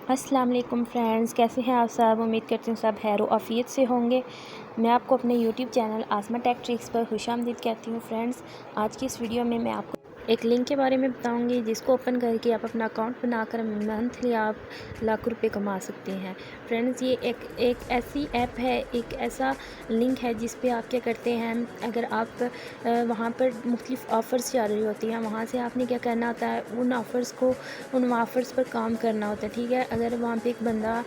अस्सलाम वालेकुम फ्रेंड्स, कैसे हैं आप सब। उम्मीद करती हूँ सब खैर आफियत से होंगे। मैं आपको अपने यूट्यूब चैनल आसमा टेक ट्रिक्स पर खुशामदीद कहती हूँ। फ्रेंड्स, आज की इस वीडियो में मैं आपको एक लिंक के बारे में बताऊंगी जिसको ओपन करके आप अपना अकाउंट बनाकर मंथली आप लाखों रुपए कमा सकते हैं। फ्रेंड्स, ये एक ऐसी ऐप है, एक ऐसा लिंक है जिस पे आप क्या करते हैं, अगर आप वहाँ पर मुख्तलिफ़ ऑफ़र्स चल रही होती हैं, वहाँ से आपने क्या करना होता है, उन ऑफ़र्स पर काम करना होता है। ठीक है, अगर वहाँ पे एक बंदा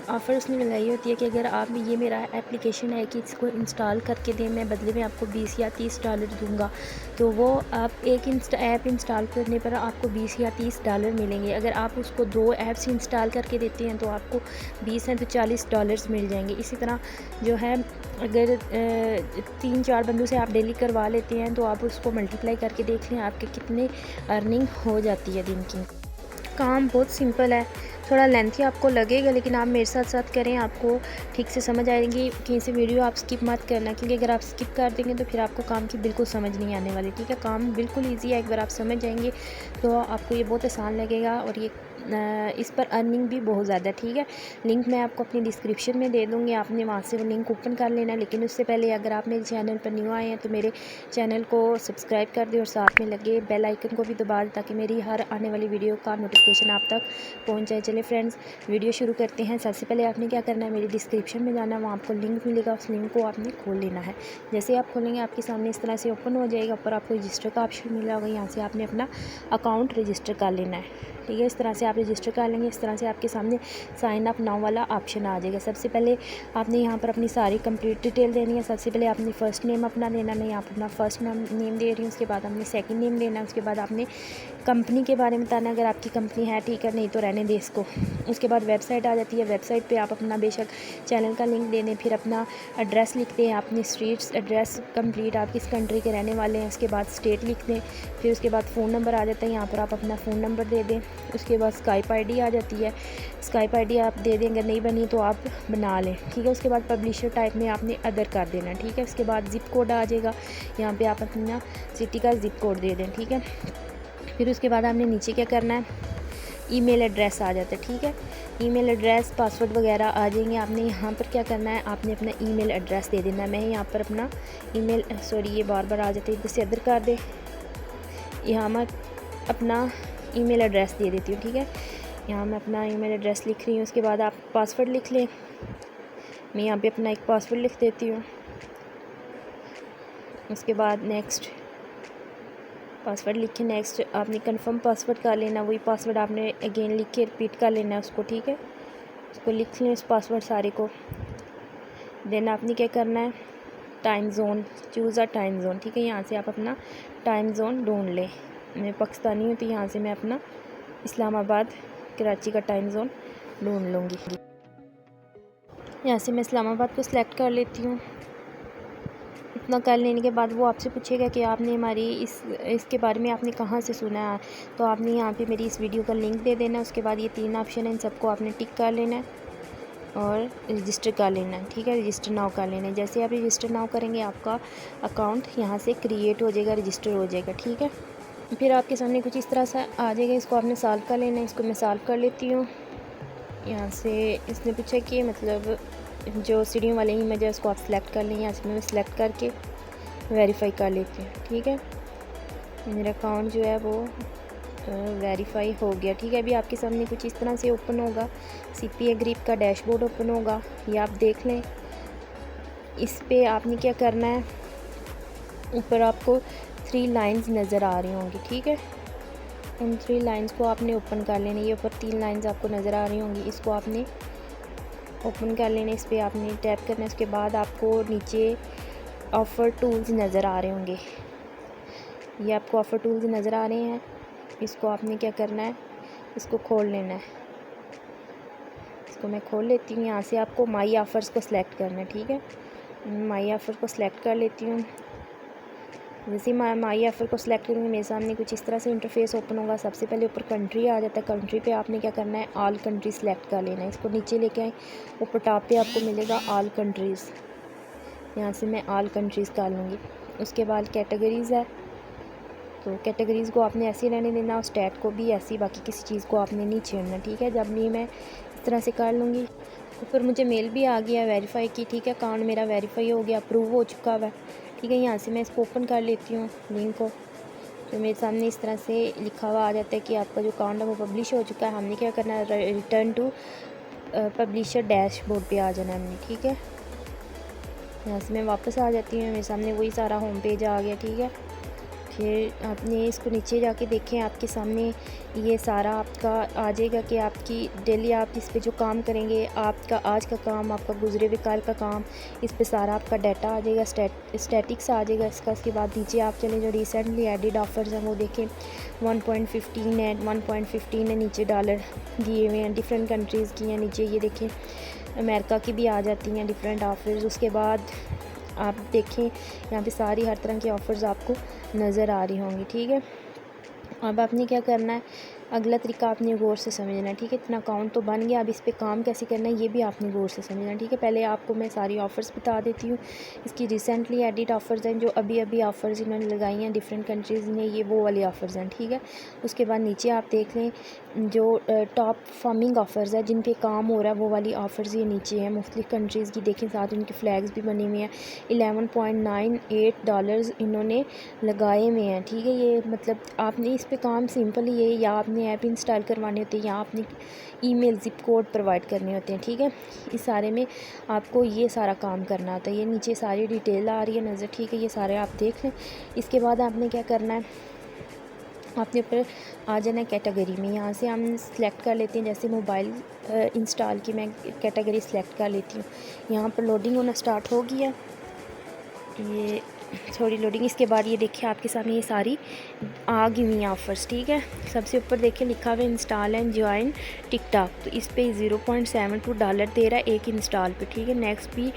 ऑफ़र्स ने लगाई होती है कि अगर आप ये मेरा एप्लीकेशन है कि इसको इंस्टॉल करके दें, मैं बदले में आपको 20 या 30 डॉलर दूँगा, तो वो आप एक ऐप इंस्टॉल करने पर आपको 20 या 30 डॉलर मिलेंगे। अगर आप उसको 2 ऐप्स इंस्टॉल करके देते हैं तो आपको 20 हैं तो 40 डॉलर्स मिल जाएंगे। इसी तरह जो है, अगर 3-4 बंदों से आप डेली करवा लेते हैं तो आप उसको मल्टीप्लाई करके देख लें आपके कितने अर्निंग हो जाती है दिन की। काम बहुत सिंपल है, थोड़ा लेंथी आपको लगेगा, लेकिन आप मेरे साथ साथ करें, आपको ठीक से समझ आएगी। कहीं से वीडियो आप स्किप मत करना, क्योंकि अगर आप स्किप कर देंगे तो फिर आपको काम की बिल्कुल समझ नहीं आने वाली। ठीक है, काम बिल्कुल ईजी है, एक बार आप समझ जाएंगे तो आपको ये बहुत आसान लगेगा और ये इस पर अर्निंग भी बहुत ज़्यादा। ठीक है, लिंक मैं आपको अपनी डिस्क्रिप्शन में दे दूँगी, आपने वहाँ से वो लिंक ओपन कर लेना। लेकिन उससे पहले अगर आप मेरे चैनल पर न्यू आए हैं तो मेरे चैनल को सब्सक्राइब कर दें और साथ में लगे बेल आइकन को भी दबा दें, ताकि मेरी हर आने वाली वीडियो का नोटिफिकेशन आप तक पहुँच जाए। चलिए फ्रेंड्स, वीडियो शुरू करते हैं। सबसे पहले आपने क्या करना है, मेरी डिस्क्रिप्शन में जाना है, वहाँ आपको लिंक मिलेगा, उस लिंक को आपने खोल लेना है। जैसे आप खोलेंगे आपके सामने इस तरह से ओपन हो जाएगा। ऊपर आपको रजिस्टर का ऑप्शन मिला होगा, यहाँ से आपने अपना अकाउंट रजिस्टर कर लेना है। ठीक है, इस तरह से आप रजिस्टर कर लेंगे। इस तरह से आपके सामने साइन अप नाउ वाला ऑप्शन आ जाएगा। सबसे पहले आपने यहाँ पर अपनी सारी कंप्लीट डिटेल देनी है। सबसे पहले आपने फ़र्स्ट नेम अपना देना, मैं यहाँ पर अपना फ़र्स्ट नेम दे रही हूँ। उसके बाद आपने सेकंड नेम देना है। उसके बाद आपने कंपनी के बारे में बताना, अगर आपकी कंपनी है ठीक है, नहीं तो रहने दें इसको। उसके बाद वेबसाइट आ जाती है, वेबसाइट पे आप अपना बेशक चैनल का लिंक दे दें। फिर अपना एड्रेस लिखते हैं, अपनी स्ट्रीट्स एड्रेस कंप्लीट, आप किस कंट्री के रहने वाले हैं। उसके बाद स्टेट लिख दें। फिर उसके बाद फ़ोन नंबर आ जाता है, यहाँ पर आप अपना फ़ोन नंबर दे दें। उसके बाद स्काइप आईडी आ जाती है, स्काइप आईडी आप दे दें, अगर नहीं बनी तो आप बना लें। ठीक है, उसके बाद पब्लिशर टाइप में आपने अदर कर देना। ठीक है, उसके बाद ज़िप कोड आ जाएगा, यहाँ पे आप अपना सिटी का ज़िप कोड दे दें। ठीक है, फिर उसके बाद आपने नीचे क्या करना है, ईमेल एड्रेस आ जाता है। ठीक है, ईमेल एड्रेस पासवर्ड वगैरह आ जाएंगे। आपने यहाँ पर क्या करना है, आपने अपना ईमेल एड्रेस दे देना है। मैं यहाँ पर अपना ईमेल, सॉरी ये बार बार आ जाता है, इधर से अदर कर दे, यहाँ मैं अपना ईमेल एड्रेस दे देती हूँ। ठीक है, यहाँ मैं अपना ईमेल एड्रेस लिख रही हूँ। उसके बाद आप पासवर्ड लिख लें, मैं यहाँ पे अपना एक पासवर्ड लिख देती हूँ। उसके बाद नेक्स्ट पासवर्ड लिख के नेक्स्ट आपने कंफर्म पासवर्ड कर लेना। वही पासवर्ड आपने अगेन लिख के रिपीट कर लेना है उसको। ठीक है, उसको लिख लें, उस पासवर्ड सारे को। देन आपने क्या करना है, time zone, choose a time zone. ठीक है, यहाँ से आप अपना टाइम जोन ढूंढ लें। मैं पाकिस्तानी हूँ तो यहाँ से मैं अपना इस्लामाबाद कराची का टाइम जोन ढूंढ लूँगी। यहाँ से मैं इस्लामाबाद को सिलेक्ट कर लेती हूँ। इतना कर लेने के बाद वो आपसे पूछेगा कि आपने हमारी इसके बारे में आपने कहाँ से सुना है, तो आपने यहाँ पे मेरी इस वीडियो का लिंक दे देना। उसके बाद ये 3 ऑप्शन है, इन सबको आपने टिक कर लेना है और रजिस्टर कर लेना है। ठीक है, रजिस्टर नाउ कर लेना है। जैसे आप रजिस्टर नाउ करेंगे आपका अकाउंट यहाँ से क्रिएट हो जाएगा, रजिस्टर हो जाएगा। ठीक है, फिर आपके सामने कुछ इस तरह से आ जाएगा, इसको आपने सॉल्व कर लेना है। इसको मैं सॉल्व कर लेती हूँ। यहाँ से इसने पूछा कि मतलब जो सीढ़ियों वाले इमेज है उसको आप सिलेक्ट कर लें। यहाँ से मैं सिलेक्ट करके वेरीफाई कर लेती हूँ। ठीक है, मेरा अकाउंट जो है वो वेरीफाई हो गया। ठीक है, अभी आपके सामने कुछ इस तरह से ओपन होगा, CPA ग्रिप का डैशबोर्ड ओपन होगा, ये आप देख लें। इस पे आपने क्या करना है, ऊपर आपको 3 लाइंस नज़र आ रही होंगी। ठीक है, उन 3 लाइंस को आपने ओपन कर लेना। ये ऊपर 3 लाइंस आपको नज़र आ रही होंगी, इसको आपने ओपन कर लेना। इस पर आपने टैप करना है। उसके बाद आपको नीचे ऑफ़र टूल्स नज़र आ रहे होंगे, ये आपको ऑफ़र टूल्स नज़र आ रहे हैं। इसको आपने क्या करना है, इसको खोल लेना है। इसको मैं खोल लेती हूँ। यहाँ से आपको माई ऑफ़र्स को सिलेक्ट करना है। ठीक है, माई ऑफ़र को सिलेक्ट कर लेती हूँ। जैसे माई ऑफ़र को सिलेक्ट करूँगी मेरे सामने कुछ इस तरह से इंटरफेस ओपन होगा। सबसे पहले ऊपर कंट्री आ जाता है, कंट्री पे आपने क्या करना है, ऑल कंट्री सेलेक्ट कर लेना है। इसको नीचे लेके आए, ऊपर टॉप पे आपको मिलेगा ऑल कंट्रीज़, यहाँ से मैं ऑल कंट्रीज़ कर लूँगी। उसके बाद कैटेगरीज़ है, तो कैटेगरीज़ को आपने ऐसे रहने देना और स्टेट को भी ऐसी, बाकी किसी चीज़ को आपने नहीं छेड़ना, ठीक है। जब नहीं मैं इस तरह से कर लूँगी, ऊपर मुझे मेल भी आ गया वेरीफाई की, ठीक है। अकाउंट मेरा वेरीफाई हो गया, अप्रूव हो चुका हुआ है, ठीक है। यहाँ से मैं इसको ओपन कर लेती हूँ लिंक को, तो मेरे सामने इस तरह से लिखा हुआ आ जाता है कि आपका जो अकाउंट है वो पब्लिश हो चुका है। हमने क्या करना है, रिटर्न टू पब्लिशर डैशबोर्ड पे आ जाना है हमने, ठीक है। यहाँ से मैं वापस आ जाती हूँ, मेरे सामने वही सारा होम पेज आ गया, ठीक है। फिर आपने इसको नीचे जाके देखें, आपके सामने ये सारा आपका आ जाएगा कि आपकी डेली आप इस पे जो काम करेंगे, आपका आज का काम, आपका गुजरे हुए कल का काम, इस पे सारा आपका डाटा आ जाएगा, स्टैटिक्स आ जाएगा इसका। उसके बाद नीचे आप चलें, जो रिसेंटली एडिड ऑफर्स हैं वो देखें, 1.15 है, 1.15 है, नीचे डॉलर दिए हुए हैं, डिफरेंट कंट्रीज़ की हैं। नीचे ये देखें अमेरिका की भी आ जाती हैं डिफरेंट ऑफर्स। उसके बाद आप देखें यहाँ पे सारी हर तरह की ऑफ़र्स आपको नज़र आ रही होंगी, ठीक है। अब आपने क्या करना है, अगला तरीका आपने गौर से समझना है, ठीक है। इतना अकाउंट तो बन गया, अब इस पे काम कैसे करना है ये भी आपने गौर से समझना है, ठीक है। पहले आपको मैं सारी ऑफ़र्स बता देती हूँ। इसकी रिसेंटली एडिट ऑफ़र्स हैं, जो अभी अभी ऑफ़र्स इन्होंने लगाई हैं डिफरेंट कंट्रीज़ में, ये वो वाली ऑफ़र्स हैं, ठीक है। उसके बाद नीचे आप देख लें जो टॉप परफॉर्मिंग ऑफ़र्स है जिन पे काम हो रहा है, वो वाली ऑफ़र्स ये नीचे हैं। मुख्तलिफ़ कंट्रीज़ की देखें, साथ उनके फ्लैग्स भी बने हुए हैं। $11.98 इन्होंने लगाए हुए हैं, ठीक है। ये मतलब आपने इस पे काम सिंपल ही है, या आपने ऐप इंस्टॉल करवाने होते हैं या आपने ईमेल ज़िप कोड प्रोवाइड करने होते हैं, ठीक है। इस सारे में आपको ये सारा काम करना होता है। ये नीचे सारी डिटेल आ रही है नज़र, ठीक है। ये सारे आप देख लें। इसके बाद आपने क्या करना है, आपने ऊपर आ जाना है कैटेगरी में। यहाँ से हम सिलेक्ट कर लेते हैं, जैसे मोबाइल इंस्टॉल की मैं कैटेगरी सिलेक्ट कर लेती हूँ। यहाँ पर लोडिंग होना स्टार्ट हो गया, ये थोड़ी लोडिंग। इसके बाद ये देखिए आपके सामने ये सारी आ गई हुई ऑफ़र्स, ठीक है। सबसे ऊपर देखिए लिखा हुआ है इंस्टॉल एंड ज्वाइन टिकटॉक, तो इस पे $0.72 दे रहा है एक इंस्टॉल पे, ठीक है। नेक्स्ट भी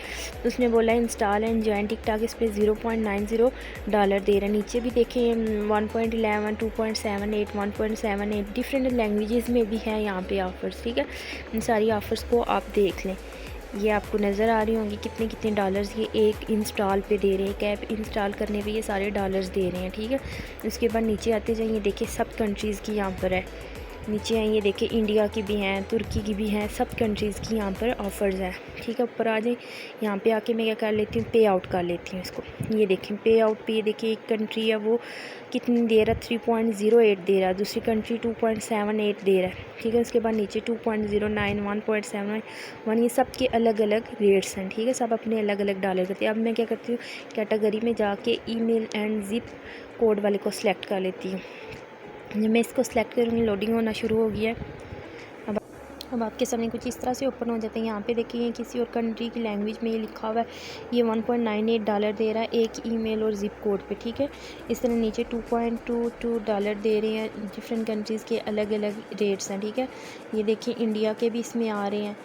उसने बोला है इंस्टॉल एंड ज्वाइन टिकटॉक, इस पे $0.90 दे रहा है। नीचे भी देखिए 1.11, 2.78, 1.78 डिफरेंट लैंग्वेजेस में भी है यहाँ पे ऑफ़र्स, ठीक है। इन सारी ऑफ़र्स को आप देख लें। ये आपको नज़र आ रही होंगी कितने कितने डॉलर्स ये एक इंस्टॉल पे दे रहे हैं, एक ऐप इंस्टॉल करने पे ये सारे डॉलर्स दे रहे हैं, ठीक है। उसके बाद नीचे आते जाइए, देखिए सब कंट्रीज़ की यहाँ पर है। नीचे आइए, देखिए इंडिया की भी हैं, तुर्की की भी हैं, सब कंट्रीज़ की यहाँ पर ऑफ़र्स हैं, ठीक है। ऊपर आ जाए, यहाँ पे आके मैं क्या कर लेती हूँ, पे आउट कर लेती हूँ इसको। ये देखें पे आउट पे, ये देखिए एक कंट्री है वो कितनी दे रहा है, 3.08 दे रहा है, दूसरी कंट्री 2.78 दे रहा है, ठीक है। उसके बाद नीचे 2.09, 1.71, ये सब के अलग अलग रेट्स हैं, ठीक है। सब अपने अलग अलग डॉलर करते हैं। अब मैं क्या करती हूँ, कैटेगरी में जाके ईमेल एंड ज़िप कोड वाले को सिलेक्ट कर लेती हूँ। जब मैं इसको सिलेक्ट करूँगी, लोडिंग होना शुरू हो गया है। अब आपके सामने कुछ इस तरह से ओपन हो जाते हैं। यहाँ पे देखिए किसी और कंट्री की लैंग्वेज में ये लिखा हुआ है, ये $1.98 दे रहा है एक ईमेल और ज़िप कोड पे, ठीक है। इस तरह नीचे $2.22 दे रहे हैं, डिफरेंट कंट्रीज़ के अलग अलग रेट्स हैं, ठीक है। ये देखिए इंडिया के भी इसमें आ रहे हैं,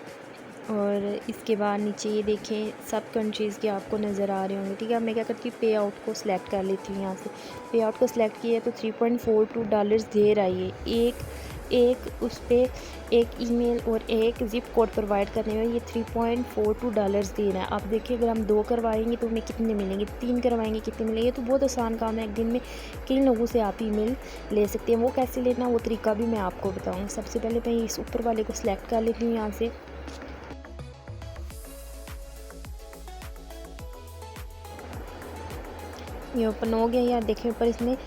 और इसके बाद नीचे ये देखें सब कंट्रीज़ के आपको नज़र आ रहे होंगे, ठीक है। अब मैं क्या करती हूँ, पे आउट को सिलेक्ट कर लेती हूँ। यहाँ से पे आउट को सिलेक्ट किया तो $3.42 दे रहा है ये एक उस पर एक ईमेल और एक ज़िप कोड प्रोवाइड करने में ये $3.42 दे रहा है। आप देखिए अगर हम 2 करवाएंगे तो हमें कितने मिलेंगे, 3 करवाएंगे कितने मिलेंगे। तो बहुत आसान काम है, एक दिन में किन लोगों से आप ईमेल ले सकते हैं। वो कैसे लेना वो तरीका भी मैं आपको बताऊँगी। सबसे पहले मैं इस ऊपर वाले को सिलेक्ट कर लेती हूँ। यहाँ से ये ओपन हो गया। यार देखिए ऊपर इसमें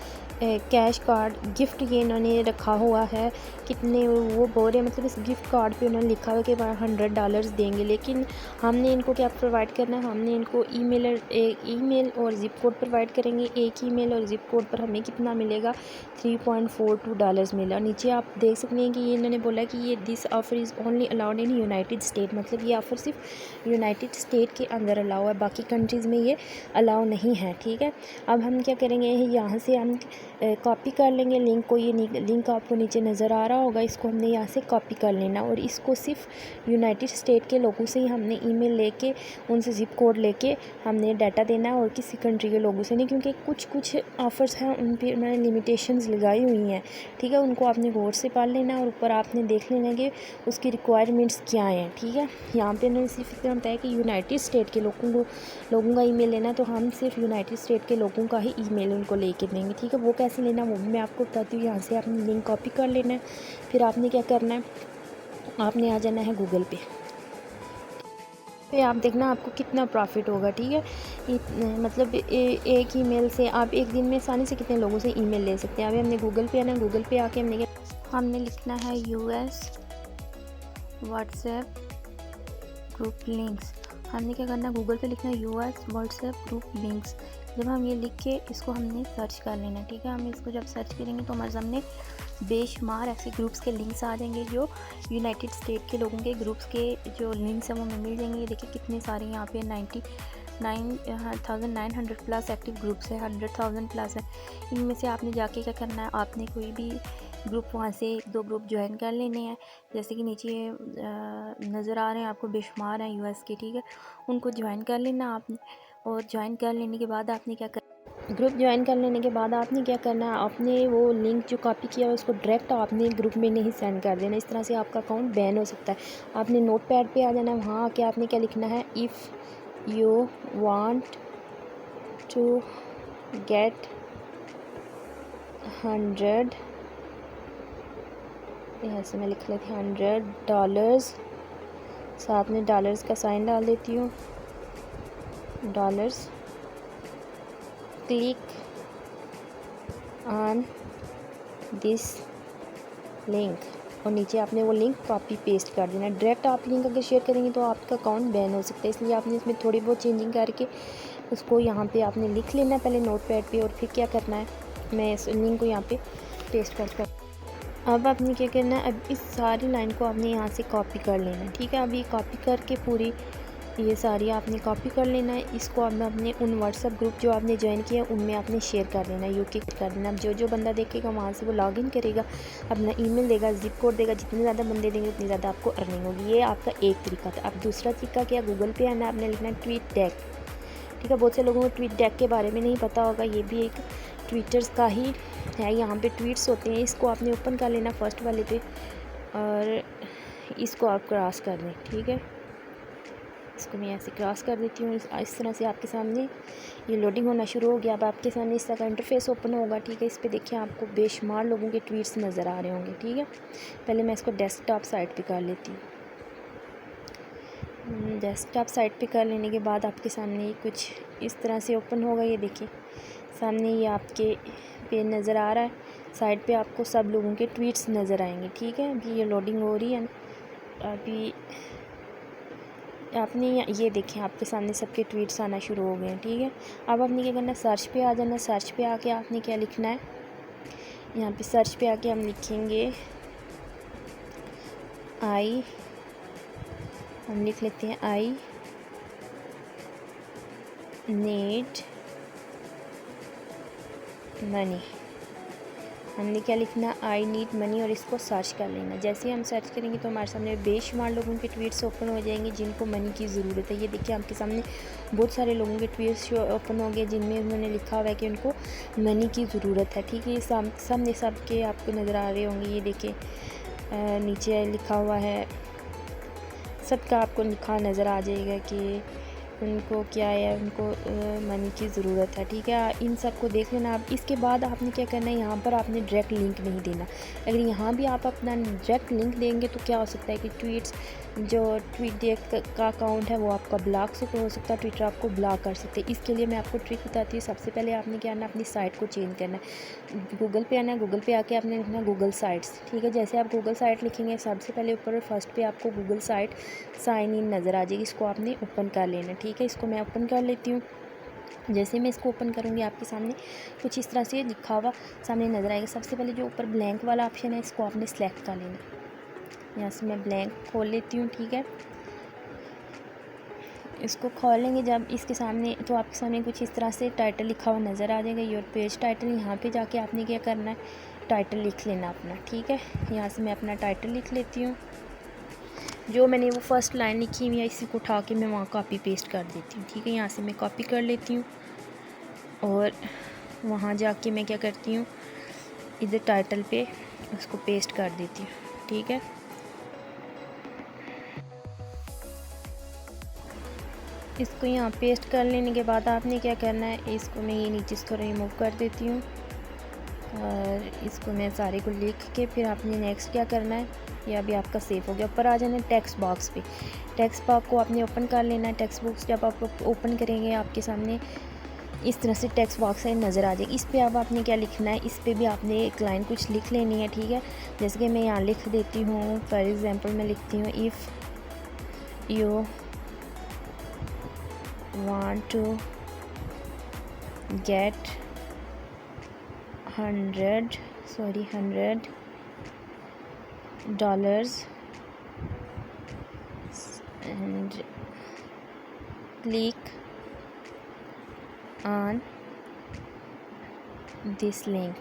कैश कार्ड गिफ्ट ये इन्होंने रखा हुआ है, कितने वो बोल रहे हैं, मतलब इस गिफ्ट कार्ड पे उन्होंने लिखा हुआ कि $100 देंगे। लेकिन हमने इनको क्या प्रोवाइड करना है, हमने इनको ईमेल और ज़िप कोड प्रोवाइड करेंगे। एक ईमेल और ज़िप कोड पर हमें कितना मिलेगा, $3.42 मिला। नीचे आप देख सकते हैं कि ये इन्होंने बोला कि ये this offer is only allowed in United state, मतलब ये ऑफ़र सिर्फ यूनाइटेड स्टेट के अंदर अलाउ है, बाकी कंट्रीज़ में ये अलाउ नहीं है, ठीक है। अब हम क्या करेंगे, यहाँ से हम कॉपी कर लेंगे लिंक को। ये लिंक आपको नीचे नज़र आ रहा होगा, इसको हमने यहाँ से कॉपी कर लेना, और इसको सिर्फ यूनाइटेड स्टेट के लोगों से ही हमने ईमेल लेके उनसे ज़िप कोड लेके हमने डाटा देना है, और किसी कंट्री के लोगों से नहीं, क्योंकि कुछ ऑफ़र्स हैं उन पर उन्होंने लिमिटेशंस लगाई हुई हैं, ठीक है। उनको आपने गौर से पढ़ लेना, और ऊपर आपने देख लेना कि उसकी रिक्वायरमेंट्स क्या हैं, ठीक है। यहाँ पर उन्होंने सिर्फ इतना बताया कि यूनाइटेड स्टेट के लोगों का ईमेल लेना, तो हम सिर्फ यूनाइटेड स्टेट के लोगों का ही ईमेल उनको लेके देंगे, ठीक है। वो कैसे कैसे लेना वो भी मैं आपको बताती हूँ। यहाँ से आपने लिंक कॉपी कर लेना है, फिर आपने क्या करना है, आपने आ जाना है गूगल पे आप देखना आपको कितना प्रॉफिट होगा। ठीक है, मतलब एक ईमेल से आप एक दिन में आसानी से कितने लोगों से ईमेल ले सकते हैं। अभी हमने गूगल पे आना, गूगल पे आके हमने लिखना है US व्हाट्सएप ग्रुप लिंक्स। हमने क्या करना है, गूगल पे लिखना है US व्हाट्सएप ग्रुप लिंक्स। जब हम ये लिख के इसको हमने सर्च कर लेना। ठीक है, हम इसको जब सर्च करेंगे तो हमारे सामने बेशुमार ऐसे ग्रुप्स के लिंक्स आ जाएंगे, जो यूनाइटेड स्टेट के लोगों के ग्रुप्स के जो लिंक्स हैं वो हमें मिल जाएंगे। ये देखिए कितने सारे यहाँ पे 99,900 प्लस एक्टिव ग्रुप्स है, 100,000 प्लस है। इनमें से आपने जाके क्या करना है, आपने कोई भी ग्रुप वहाँ से 1-2 ग्रुप ज्वाइन कर लेने हैं। जैसे कि नीचे नज़र आ रहे हैं आपको बेशुमार हैं US के। ठीक है, उनको ज्वाइन कर लेना आपने, और ज्वाइन कर लेने के बाद आपने क्या ग्रुप ज्वाइन कर लेने के बाद आपने क्या करना है, आपने वो लिंक जो कॉपी किया है उसको डायरेक्ट आपने ग्रुप में नहीं सेंड कर देना। इस तरह से आपका अकाउंट बैन हो सकता है। आपने नोट पैड पर आ जाना है, वहाँ आके आपने क्या लिखना है, if you want to get 100, यहाँ से मैं लिख लेती हूँ $100, साथ में डॉलर्स का साइन डाल देती हूँ, dollars. Click on this link, और नीचे आपने वो लिंक कॉपी पेस्ट कर देना। डायरेक्ट आप लिंक अगर शेयर करेंगे तो आपका अकाउंट बैन हो सकता है, इसलिए आपने इसमें थोड़ी बहुत चेंजिंग करके उसको यहाँ पे आपने लिख लेना है पहले नोट पैड पर, और फिर क्या करना है, मैं इस लिंक को यहाँ पे पेस्ट कर अब आपने क्या करना है, अब इस सारी लाइन को आपने यहाँ से कॉपी कर लेना है। ठीक है, अब ये कॉपी करके पूरी ये सारी आपने कॉपी कर लेना है। इसको अब अपने उन व्हाट्सएप ग्रुप जो आपने ज्वाइन किया उनमें आपने शेयर कर देना है, UK कर देना। अब जो बंदा देखेगा वहाँ से वो लॉगिन करेगा, अपना ईमेल देगा, जिप कोड देगा। जितने ज़्यादा बंदे देंगे उतनी ज़्यादा आपको अर्निंग होगी। ये आपका एक तरीका था। अब दूसरा तरीका क्या, गूगल पे आना, आपने लिखना है ट्वीट डेक। ठीक है, बहुत से लोगों को ट्वीट डेक के बारे में नहीं पता होगा, ये भी एक ट्विटर्स का ही है। यहाँ पे ट्वीट्स होते हैं, इसको आपने ओपन कर लेना फर्स्ट वाले पे, और इसको आप क्रॉस कर दें। ठीक है, इसको मैं ऐसे क्रॉस कर देती हूँ। इस तरह से आपके सामने ये लोडिंग होना शुरू हो गया। अब आपके सामने इस तरह का इंटरफेस ओपन होगा। ठीक है, इस पे देखिए आपको बेशुमार लोगों के ट्वीट्स नज़र आ रहे होंगे। ठीक है, पहले मैं इसको डेस्कटॉप साइट पे कर लेती हूँ। डेस्कटॉप साइट पे कर लेने के बाद आपके सामने कुछ इस तरह से ओपन होगा। ये देखिए सामने ये आपके पेज नज़र आ रहा है, साइड पे आपको सब लोगों के ट्वीट्स नज़र आएंगे। ठीक है, अभी ये लोडिंग हो रही है। अभी आपने ये देखें आपके सामने सबके ट्वीट्स आना शुरू हो गए हैं। ठीक है, अब आपने क्या करना है, सर्च पे आ जाना। सर्च पे आके आपने क्या लिखना है, यहाँ पे सर्च पे आके हम लिखेंगे हम लिख लेते हैं आई नीड मनी। हमने क्या लिखना, आई नीड मनी, और इसको सर्च कर लेना। जैसे ही हम सर्च करेंगे तो हमारे सामने बेशुमार लोगों के ट्वीट्स ओपन हो जाएंगे जिनको मनी की ज़रूरत है। ये देखिए आपके सामने बहुत सारे लोगों के ट्वीट्स ओपन हो गए जिनमें उन्होंने लिखा हुआ है कि उनको मनी की ज़रूरत है। ठीक है, ये सामने सब के आपको नज़र आ रहे होंगे। ये देखिए नीचे लिखा हुआ है, सबका आपको लिखा नज़र आ जाएगा कि उनको क्या है, उनको मनी की ज़रूरत है। ठीक है, इन सब को देख लेना। आप इसके बाद आपने क्या करना है, यहाँ पर आपने डायरेक्ट लिंक नहीं देना। अगर यहाँ भी आप अपना डायरेक्ट लिंक देंगे तो क्या हो सकता है कि ट्वीट डेक का अकाउंट है वो आपका ब्लॉक हो सकता है, ट्विटर आपको ब्लॉक कर सकते हैं। इसके लिए मैं आपको ट्रिक बताती हूँ। सबसे पहले आपने क्या करना, अपनी साइट को चेंज करना है। गूगल पे आना है, गूगल पे आके आपने लिखना गूगल साइट्स। ठीक है, जैसे आप गूगल साइट लिखेंगे सबसे पहले ऊपर फर्स्ट पे आपको गूगल साइट साइन इन नज़र आ जाएगी। इसको आपने ओपन कर लेना। ठीक है, इसको मैं ओपन कर लेती हूँ। जैसे मैं इसको ओपन करूँगी आपके सामने कुछ इस तरह से लिखा हुआ सामने नज़र आएगा। सबसे पहले जो ऊपर ब्लैंक वाला ऑप्शन है इसको आपने सेलेक्ट कर लेना। यहाँ से मैं ब्लैंक खोल लेती हूँ। ठीक है, इसको खोलेंगे जब इसके सामने तो आपके सामने कुछ इस तरह से टाइटल लिखा हुआ नज़र आ जाएगा, योर पेज टाइटल। यहाँ पे जाके आपने क्या करना है, टाइटल लिख लेना अपना। ठीक है, यहाँ से मैं अपना टाइटल लिख लेती हूँ। जो मैंने वो फर्स्ट लाइन लिखी हुई है इसी को उठा के मैं वहाँ कॉपी पेस्ट कर देती हूँ। ठीक है, यहाँ से मैं कॉपी कर लेती हूँ और वहाँ जाके मैं क्या करती हूँ, इधर टाइटल पे उसको पेस्ट कर देती हूँ। ठीक है, इसको यहाँ पेस्ट कर लेने के बाद आपने क्या करना है, इसको मैं ये नीचे इसको रिमूव कर देती हूँ। और इसको मैं सारे को लिख के फिर आपने नेक्स्ट क्या करना है, ये अभी आपका सेव हो गया। ऊपर आ जाना है टेक्स्ट बॉक्स पे। टेक्स्ट बॉक्स को आपने ओपन कर लेना है। टेक्स्ट बॉक्स जब आप ओपन करेंगे आपके सामने इस तरह से टेक्स्ट बॉक्स है नज़र आ जाएगी। इस पे अब आपने क्या लिखना है, इस पे भी आपने एक लाइन कुछ लिख लेनी है, ठीक है। जैसे कि मैं यहाँ लिख देती हूँ, फॉर एग्ज़ाम्पल मैं लिखती हूँ if you want to get 100 dollars and click on this link,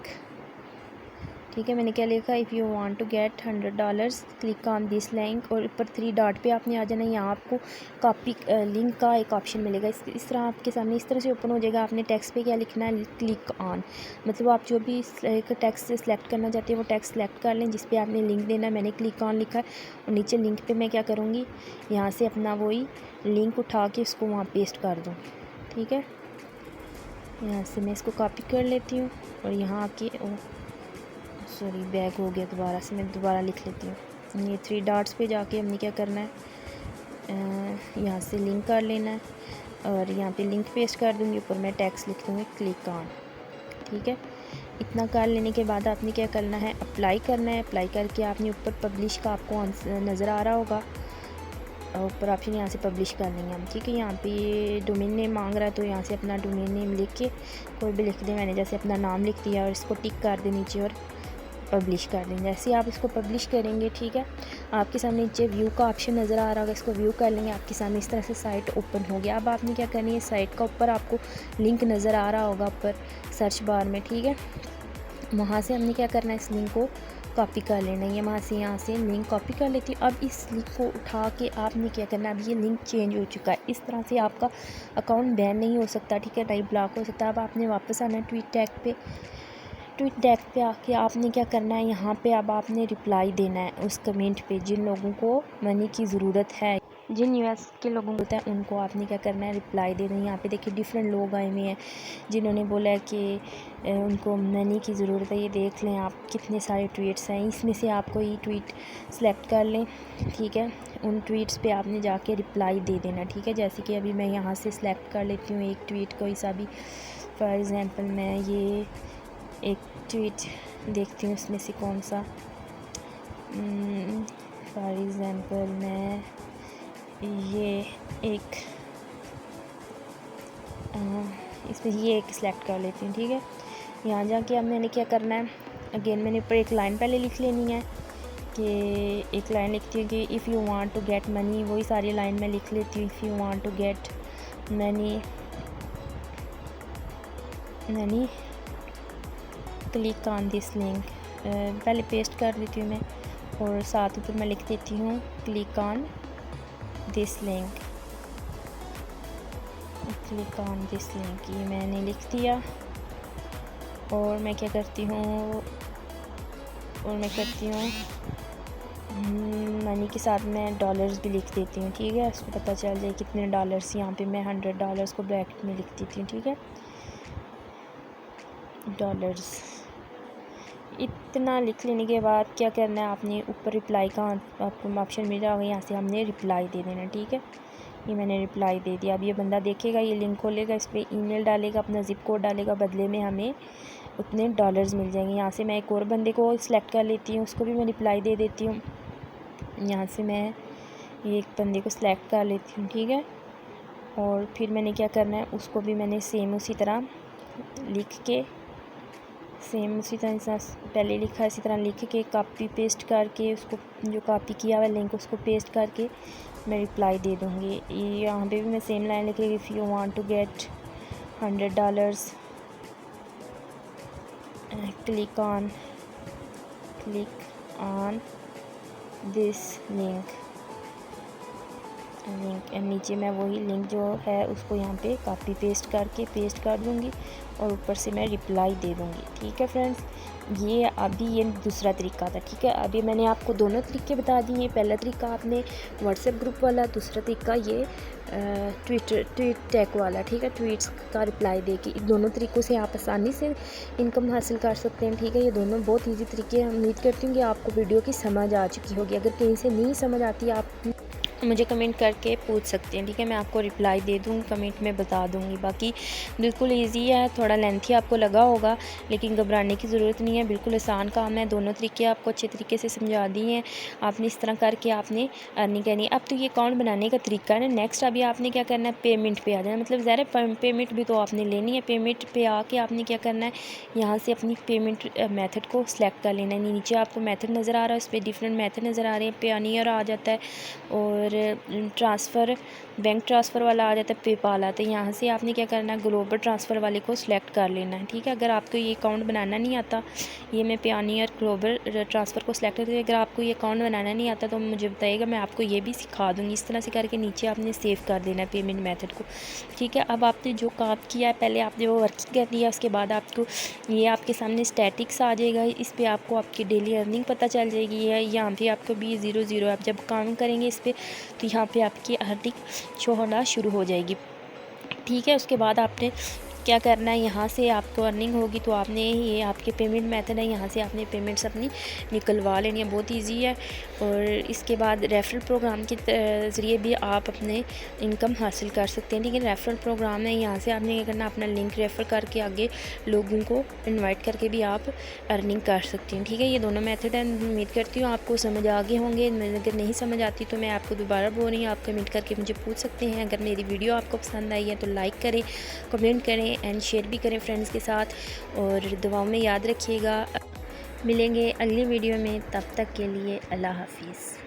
ठीक है। मैंने क्या लिखा, if you want to get $100 click on this link, और ऊपर 3 डॉट पे आपने आ जाना। यहाँ आपको कॉपी लिंक का एक ऑप्शन मिलेगा। इस तरह आपके सामने इस तरह से ओपन हो जाएगा। आपने टेक्स्ट पे क्या लिखना है, क्लिक ऑन, मतलब आप जो भी एक टेक्स्ट से सिलेक्ट करना चाहते हैं वो टेक्स्ट सेलेक्ट कर लें जिस पे आपने लिंक देना है। मैंने क्लिक ऑन लिखा है और नीचे लिंक पे मैं क्या करूँगी, यहाँ से अपना वही लिंक उठा के उसको वहाँ पेस्ट कर दूँ, ठीक है। यहाँ से मैं इसको कॉपी कर लेती हूँ और यहाँ आके सॉरी बैक हो गया, दोबारा से मैं दोबारा लिख लेती हूँ। ये 3 डॉट्स पे जाके हमने क्या करना है, यहाँ से लिंक कर लेना है और यहाँ पे लिंक पेस्ट कर दूँगी। ऊपर मैं टेक्स्ट लिख दूँगी क्लिक ऑन, ठीक है। इतना कर लेने के बाद आपने क्या करना है, अप्लाई करना है। अप्लाई करके आपने ऊपर पब्लिश का आपको नज़र आ रहा होगा, ऊपर ऑप्शन यहाँ से पब्लिश कर लेंगे हम, ठीक है। यहाँ पे डोमेन नेम मांग रहा है तो यहाँ से अपना डोमेन नेम लिख के कोई भी लिख दें। मैंने जैसे अपना नाम लिख दिया और इसको टिक कर दें नीचे और पब्लिश कर दें। जैसे आप इसको पब्लिश करेंगे, ठीक है, आपके सामने नीचे व्यू का ऑप्शन नज़र आ रहा होगा, इसको व्यू कर लेंगे। आपके सामने इस तरह से साइट ओपन हो गया। अब आपने क्या करनी है, साइट का ऊपर आपको लिंक नज़र आ रहा होगा ऊपर सर्च बार में, ठीक है। वहाँ से हमने क्या करना है, इस लिंक को कॉपी कर लेना है। वहाँ से यहाँ से लिंक कॉपी कर लेती हूँ। अब इस लिंक को उठा के आपने क्या करना है, अब ये लिंक चेंज हो चुका है। इस तरह से आपका अकाउंट बैन नहीं हो सकता, ठीक है, नहीं ब्लॉक हो सकता। अब आपने वापस आना है ट्वीट टैग पे आके आपने क्या करना है, यहाँ पे अब आपने रिप्लाई देना है उस कमेंट पे। जिन लोगों को मनी की ज़रूरत है, जिन यूएस के लोगों को होता है, उनको आपने क्या करना है, रिप्लाई देना है। यहाँ पे देखिए डिफरेंट लोग आए हुए हैं जिन्होंने बोला है कि उनको मनी की ज़रूरत है। ये देख लें आप कितने सारे ट्वीट्स हैं, इसमें से आपको ये ट्वीट सेलेक्ट कर लें, ठीक है। उन ट्वीट्स पे आपने जाके रिप्लाई दे देना, ठीक है। जैसे कि अभी मैं यहाँ से सिलेक्ट कर लेती हूँ एक ट्वीट कोई सा भी। फॉर एग्ज़ाम्पल मैं ये एक ट्वीट देखती हूँ, इसमें से कौन सा, फॉर एग्ज़ाम्पल मैं ये एक इसमें ये एक सिलेक्ट कर लेती हूँ, ठीक है। यहाँ जाके अब मैंने क्या करना है, अगेन मैंने ऊपर एक लाइन पहले लिख लेनी है कि एक लाइन लिखती हूँ कि if you want to get money, वही सारी लाइन मैं लिख लेती हूँ। If you want to get money click on this link, पहले पेस्ट कर देती हूँ मैं और साथ ऊपर मैं लिख देती हूँ click on this link, click on this link, ये मैंने लिख दिया। और मैं क्या करती हूँ, मनी के साथ मैं डॉलर्स भी लिख देती हूँ, ठीक है। उसको पता चल जाए कितने डॉलर्स। यहाँ पे मैं $100 को ब्रैकेट में लिख देती हूँ, ठीक है, डॉलर्स। इतना लिख लेने के बाद क्या करना है, आपने ऊपर रिप्लाई का आपको ऑप्शन मिल जाएगा, यहाँ से हमने रिप्लाई दे देना, ठीक है। ये मैंने रिप्लाई दे दिया। अब ये बंदा देखेगा, ये लिंक खोलेगा, इस पर ईमेल डालेगा, अपना ज़िप कोड डालेगा, बदले में हमें उतने डॉलर्स मिल जाएंगे। यहाँ से मैं एक और बंदे को सिलेक्ट कर लेती हूँ, उसको भी मैं रिप्लाई दे देती हूँ। यहाँ से मैं ये एक बंदे को सिलेक्ट कर लेती हूँ, ठीक है। और फिर मैंने क्या करना है, उसको भी मैंने सेम उसी तरह लिख के, सेम उसी तरह पहले लिखा इसी तरह लिख के कॉपी पेस्ट करके, उसको जो कॉपी किया हुआ लिंक उसको पेस्ट करके मैं रिप्लाई दे दूँगी। यहाँ पे भी मैं सेम लाइन लिखी, if you want to get $100 click on this link, link नीचे मैं वही लिंक जो है उसको यहाँ पे कॉपी पेस्ट करके पेस्ट कर दूँगी और ऊपर से मैं रिप्लाई दे दूँगी। ठीक है फ्रेंड्स, ये अभी ये दूसरा तरीका था। ठीक है, अभी मैंने आपको दोनों तरीके बता दिए। पहला तरीका आपने व्हाट्सएप ग्रुप वाला, दूसरा तरीका ये ट्वीट टैग वाला। ठीक है, ट्वीट्स का रिप्लाई दे के दोनों तरीक़ों से आप आसानी से इनकम हासिल कर सकते हैं। ठीक है, ये दोनों बहुत ईजी तरीके हैं। उम्मीद करती हूँ कि आपको वीडियो की समझ आ चुकी होगी। अगर कहीं से नहीं समझ आती आप मुझे कमेंट करके पूछ सकते हैं। ठीक है, मैं आपको रिप्लाई दे दूँगी, कमेंट में बता दूँगी। बाकी बिल्कुल इजी है, थोड़ा लेंथी आपको लगा होगा लेकिन घबराने की ज़रूरत नहीं है, बिल्कुल आसान काम है। दोनों तरीके आपको अच्छे तरीके से समझा दिए हैं। आपने इस तरह करके आपने अर्निंग करनी है। अब तो ये अकाउंट बनाने का तरीका है ना। नेक्स्ट अभी आपने क्या करना है, पेमेंट पे आ जाना। मतलब ज़रा पेमेंट भी तो आपने लेनी है। पेमेंट पे आके आपने क्या करना है, यहाँ से अपनी पेमेंट मेथड को सिलेक्ट कर लेना है। नीचे आपको मेथड नज़र आ रहा है, उस पर डिफरेंट मेथड नज़र आ रहे हैं। पेयोनियर आ जाता है और ट्रांसफ़र, बैंक ट्रांसफ़र वाला आ जाता है, पेपाल आता है। यहाँ से आपने क्या करना है, ग्लोबल ट्रांसफ़र वाले को सिलेक्ट कर लेना है। ठीक है, अगर आपको ये अकाउंट बनाना नहीं आता, ये मैं पेयोनियर ग्लोबल ट्रांसफ़र को सिलेक्ट करती हूँ। अगर आपको ये अकाउंट बनाना नहीं आता तो मुझे बताइएगा, मैं आपको ये भी सिखा दूँगी। इस तरह से करके नीचे आपने सेव कर देना है पेमेंट मेथड को। ठीक है, अब आपने जो काम किया है, पहले आपने वो वर्किंग कर लिया, उसके बाद आपको ये आपके सामने स्टैटिक्स आ जाएगा। इस पर आपको आपकी डेली अर्निंग पता चल जाएगी। है यहाँ पे आपको भी 0 आप जब काम करेंगे इस पर तो यहाँ पे आपकी अर्निंग शो होना शुरू हो जाएगी। ठीक है, उसके बाद आपने क्या करना है, यहाँ से आपको अर्निंग होगी तो आपने ये आपके पेमेंट मेथड है, यहाँ से आपने पेमेंट्स अपनी निकलवा लेनी है। बहुत इजी है। और इसके बाद रेफरल प्रोग्राम के ज़रिए भी आप अपने इनकम हासिल कर सकते हैं। लेकिन रेफरल प्रोग्राम है, यहाँ से आपने क्या करना, अपना लिंक रेफ़र करके आगे लोगों को इन्वाइट करके भी आप अर्निंग कर सकते हैं। ठीक है, ये दोनों मेथड है। उम्मीद करती हूँ आपको समझ आ गए होंगे। अगर नहीं समझ आती तो मैं आपको दोबारा बोल रही हूँ, आप कमेंट करके मुझे पूछ सकते हैं। अगर मेरी वीडियो आपको पसंद आई है तो लाइक करें, कमेंट करें एंड शेयर भी करें फ्रेंड्स के साथ। और दुआओं में याद रखिएगा। मिलेंगे अगली वीडियो में, तब तक के लिए अल्लाह हाफिज़।